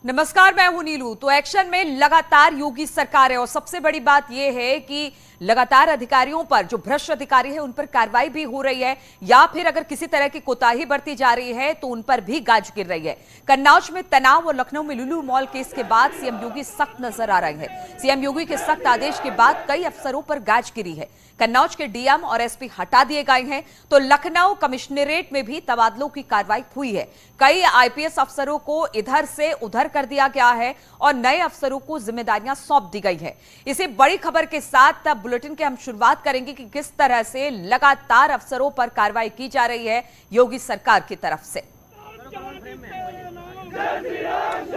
नमस्कार, मैं हूं नीलू। तो एक्शन में लगातार योगी सरकार है और सबसे बड़ी बात यह है कि लगातार अधिकारियों पर, जो भ्रष्ट अधिकारी है उन पर कार्रवाई भी हो रही है, या फिर अगर किसी तरह की कोताही बरती जा रही है तो उन पर भी गाज गिर रही है। कन्नौज में तनाव और लखनऊ में लुलु मॉल केस के बाद सीएम योगी सख्त नजर आ रहे हैं। सीएम योगी के सख्त आदेश के बाद कई अफसरों पर गाज गिरी है। कन्नौज के डीएम और एसपी हटा दिए गए हैं, तो लखनऊ कमिश्नरेट में भी तबादलों की कार्रवाई हुई है। कई आईपीएस अफसरों को इधर से उधर कर दिया गया है और नए अफसरों को जिम्मेदारियां सौंप दी गई है। इसी बड़ी खबर के साथ अब बुलेटिन के हम शुरुआत करेंगे कि किस तरह से लगातार अफसरों पर कार्रवाई की जा रही है योगी सरकार की तरफ से।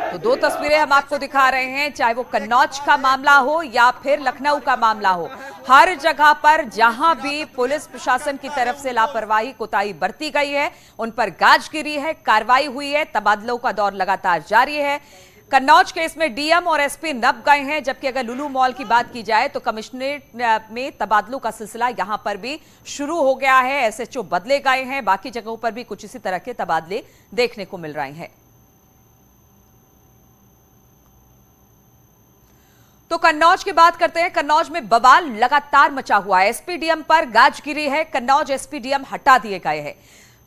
तो दो तस्वीरें हम आपको दिखा रहे हैं, चाहे वो कन्नौज का मामला हो या फिर लखनऊ का मामला हो। हर जगह पर जहां भी पुलिस प्रशासन की तरफ से लापरवाही कोताही बरती गई है उन पर गाज गिरी है, कार्रवाई हुई है, तबादलों का दौर लगातार जारी है। कन्नौज केस में डीएम और एसपी नप गए हैं, जबकि अगर लुलु मॉल की बात की जाए तो कमिश्नरेट में तबादलों का सिलसिला यहां पर भी शुरू हो गया है। एसएचओ बदले गए हैं, बाकी जगहों पर भी कुछ इसी तरह के तबादले देखने को मिल रहे हैं। तो कन्नौज की बात करते हैं। कन्नौज में बवाल लगातार मचा हुआ है। एसपी डीएम पर गाज गिरी है, कन्नौज एसपी डीएम हटा दिए गए हैं।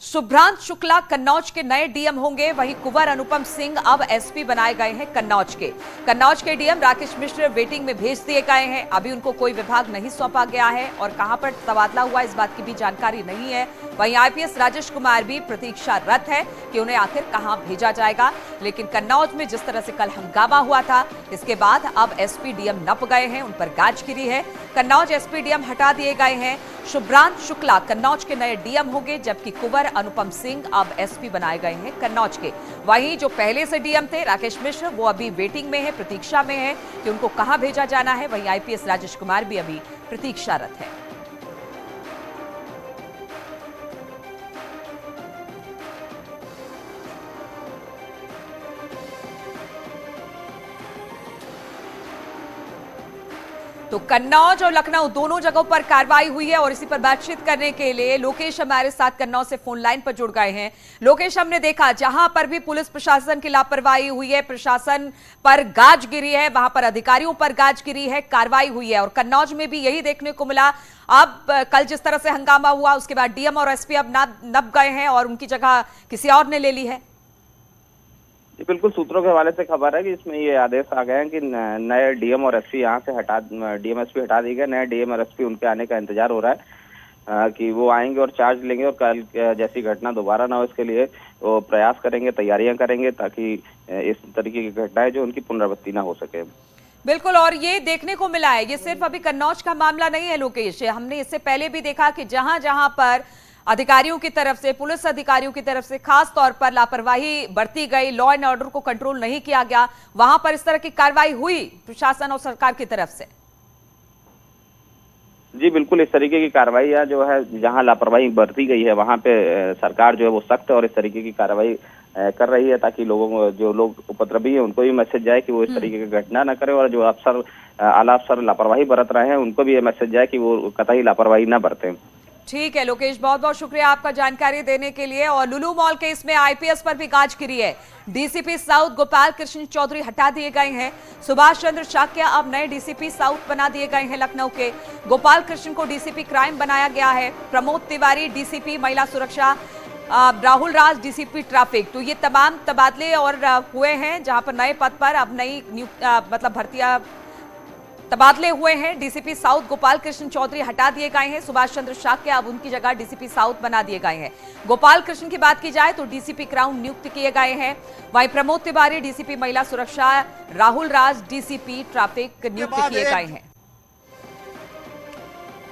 सुभ्रांत शुक्ला कन्नौज के नए डीएम होंगे, वहीं कुंवर अनुपम सिंह अब एसपी बनाए गए हैं कन्नौज के। कन्नौज के डीएम राकेश मिश्र वेटिंग में भेज दिए गए हैं। अभी उनको कोई विभाग नहीं सौंपा गया है और कहां पर तबादला हुआ इस बात की भी जानकारी नहीं है। वहीं आईपीएस राजेश कुमार भी प्रतीक्षारत है कि उन्हें आखिर कहां भेजा जाएगा। लेकिन कन्नौज में जिस तरह से कल हंगामा हुआ था, इसके बाद अब एसपी डीएम नप गए हैं, उन पर गाज गिरी है। कन्नौज एसपी डीएम हटा दिए गए हैं। सुभ्रांत शुक्ला कन्नौज के नए डीएम होंगे, जबकि कुंवर अनुपम सिंह अब एसपी बनाए गए हैं कन्नौज के। वहीं जो पहले से डीएम थे राकेश मिश्र, वो अभी वेटिंग में है, प्रतीक्षा में है कि उनको कहां भेजा जाना है। वहीं आईपीएस राजेश कुमार भी अभी प्रतीक्षारत है। तो कन्नौज और लखनऊ दोनों जगहों पर कार्रवाई हुई है और इसी पर बातचीत करने के लिए लोकेश हमारे साथ कन्नौज से फोन लाइन पर जुड़ गए हैं। लोकेश, हमने देखा जहां पर भी पुलिस प्रशासन की लापरवाही हुई है, प्रशासन पर गाज गिरी है, वहां पर अधिकारियों पर गाज गिरी है, कार्रवाई हुई है और कन्नौज में भी यही देखने को मिला। अब कल जिस तरह से हंगामा हुआ उसके बाद डीएम और एसपी अब नप गए हैं और उनकी जगह किसी और ने ले ली है। बिल्कुल, सूत्रों के हवाले से खबर है कि इसमें ये आदेश आ गए हैं कि नए डीएम और एसपी यहाँ से डीएम एसपी हटा दिए गए। नए डीएम और एसपी उनके आने का इंतजार हो रहा है कि वो आएंगे और चार्ज लेंगे और कल जैसी घटना दोबारा ना हो इसके लिए वो प्रयास करेंगे, तैयारियां करेंगे ताकि इस तरीके की घटनाएं जो उनकी पुनरावृत्ति ना हो सके। बिल्कुल, और ये देखने को मिला है, ये सिर्फ अभी कन्नौज का मामला नहीं है लोकेश। हमने इससे पहले भी देखा कि जहां जहां पर अधिकारियों की तरफ से, पुलिस अधिकारियों की तरफ से खास तौर पर लापरवाही बरती गई, लॉ एंड ऑर्डर को कंट्रोल नहीं किया गया, वहां पर इस तरह की कार्रवाई हुई प्रशासन और सरकार की तरफ से। जी बिल्कुल, इस तरीके की कार्रवाई जो है जहां लापरवाही बरती गई है वहां पे सरकार जो है वो सख्त और इस तरीके की कार्रवाई कर रही है ताकि लोगों को, जो लोग उपद्रवी है उनको भी मैसेज जाए कि वो इस तरीके की घटना न करें और जो अफसर आला अफसर लापरवाही बरत रहे हैं उनको भी ये मैसेज जाए कि वो कतई लापरवाही न बरतें। ठीक है लोकेश, बहुत बहुत शुक्रिया आपका जानकारी देने के लिए। और लुलु मॉल केस में आईपीएस पर भी गाज गिरी है। डीसीपी साउथ गोपाल कृष्ण चौधरी हटा दिए गए हैं। सुभाष चंद्र शाक्य अब नए डीसीपी साउथ बना दिए गए हैं लखनऊ के। गोपाल कृष्ण को डीसीपी क्राइम बनाया गया है। प्रमोद तिवारी डीसीपी महिला सुरक्षा, राहुल राज डीसीपी ट्रैफिक। तो ये तमाम तबादले और हुए हैं जहां पर नए पद पर अब नई मतलब भर्तियां तबादले हुए हैं। डीसीपी साउथ गोपाल कृष्ण चौधरी हटा दिए गए हैं। सुभाष चंद्र शाक्य अब उनकी जगह डीसीपी साउथ बना दिए गए हैं। गोपाल कृष्ण की बात की जाए तो डीसीपी क्राउन नियुक्त किए गए हैं। वहीं प्रमोद तिवारी डीसीपी महिला सुरक्षा, राहुल राज डीसीपी ट्रैफिक नियुक्त किए गए हैं।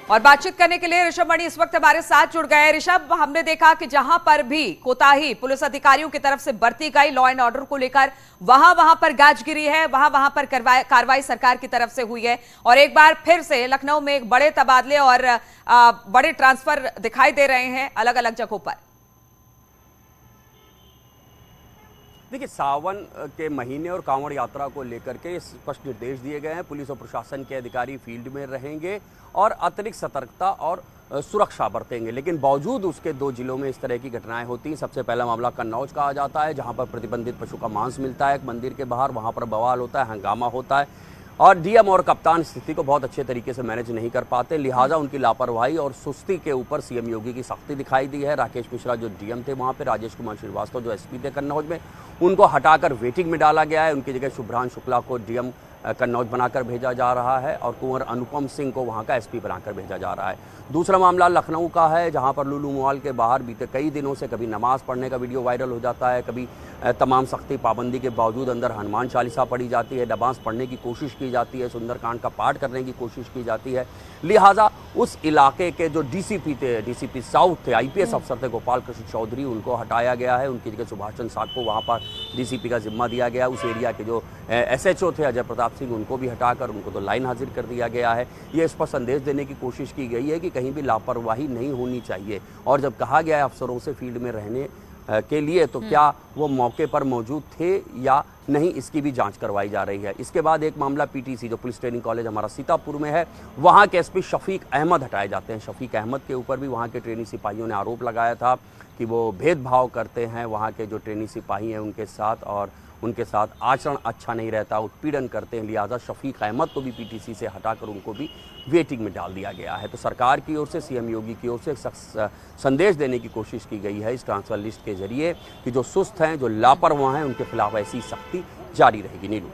और बातचीत करने के लिए ऋषभ मणि इस वक्त हमारे साथ जुड़ गए। ऋषभ, हमने देखा कि जहां पर भी कोताही पुलिस अधिकारियों की तरफ से बरती गई लॉ एंड ऑर्डर को लेकर, वहां पर गाजगिरी है, वहां पर कार्रवाई सरकार की तरफ से हुई है। और एक बार फिर से लखनऊ में एक बड़े तबादले और बड़े ट्रांसफर दिखाई दे रहे हैं अलग अलग जगहों पर। देखिए, सावन के महीने और कांवड़ यात्रा को लेकर के स्पष्ट निर्देश दिए गए हैं। पुलिस और प्रशासन के अधिकारी फील्ड में रहेंगे और अतिरिक्त सतर्कता और सुरक्षा बरतेंगे। लेकिन बावजूद उसके 2 जिलों में इस तरह की घटनाएं होती हैं। सबसे पहला मामला कन्नौज का आ जाता है, जहां पर प्रतिबंधित पशु का मांस मिलता है एक मंदिर के बाहर। वहां पर बवाल होता है, हंगामा होता है और डीएम और कप्तान स्थिति को बहुत अच्छे तरीके से मैनेज नहीं कर पाते। लिहाजा उनकी लापरवाही और सुस्ती के ऊपर सीएम योगी की सख्ती दिखाई दी है। राकेश मिश्रा जो डीएम थे वहां पे, राजेश कुमार श्रीवास्तव जो एसपी थे कन्नौज में, उनको हटाकर वेटिंग में डाला गया है। उनकी जगह शुभ्रांशु शुक्ला को डीएम कन्नौज बनाकर भेजा जा रहा है और कुंवर अनुपम सिंह को वहां का एसपी बनाकर भेजा जा रहा है। दूसरा मामला लखनऊ का है, जहां पर लुलु मॉल के बाहर बीते कई दिनों से कभी नमाज पढ़ने का वीडियो वायरल हो जाता है, कभी तमाम सख्ती पाबंदी के बावजूद अंदर हनुमान चालीसा पढ़ी जाती है, नमाज पढ़ने की कोशिश की जाती है, सुंदरकांड का पाठ करने की कोशिश की जाती है। लिहाजा उस इलाके के जो डीसीपी थे, डीसीपी साउथ थे, आईपीएस अफसर थे गोपाल कृष्ण चौधरी, उनको हटाया गया है। उनकी जगह सुभाष चंद्र साग को वहाँ पर डीसीपी का जिम्मा दिया गया। उस एरिया के जो एसएचओ थे अजय प्रताप सिंह, उनको भी हटाकर उनको तो लाइन हाजिर कर दिया गया है। ये स्पष्ट संदेश देने की कोशिश की गई है कि कहीं भी लापरवाही नहीं होनी चाहिए। और जब कहा गया है अफसरों से फील्ड में रहने के लिए, तो क्या वो मौके पर मौजूद थे या नहीं, इसकी भी जांच करवाई जा रही है। इसके बाद एक मामला पीटीसी जो पुलिस ट्रेनिंग कॉलेज हमारा सीतापुर में है, वहाँ के एसपी शफीक अहमद हटाए जाते हैं। शफीक अहमद के ऊपर भी वहाँ के ट्रेनिंग सिपाहियों ने आरोप लगाया था कि वो भेदभाव करते हैं वहाँ के जो ट्रेनिंग सिपाही हैं उनके साथ, और उनके साथ आचरण अच्छा नहीं रहता, उत्पीड़न करते हैं। लिहाजा शफीक अहमद को भी पीटीसी से हटाकर उनको भी वेटिंग में डाल दिया गया है। तो सरकार की ओर से, सीएम योगी की ओर से संदेश देने की कोशिश की गई है इस ट्रांसफर लिस्ट के जरिए कि जो सुस्त हैं, जो लापरवाह हैं, उनके खिलाफ ऐसी सख्ती जारी रहेगी। नीलू।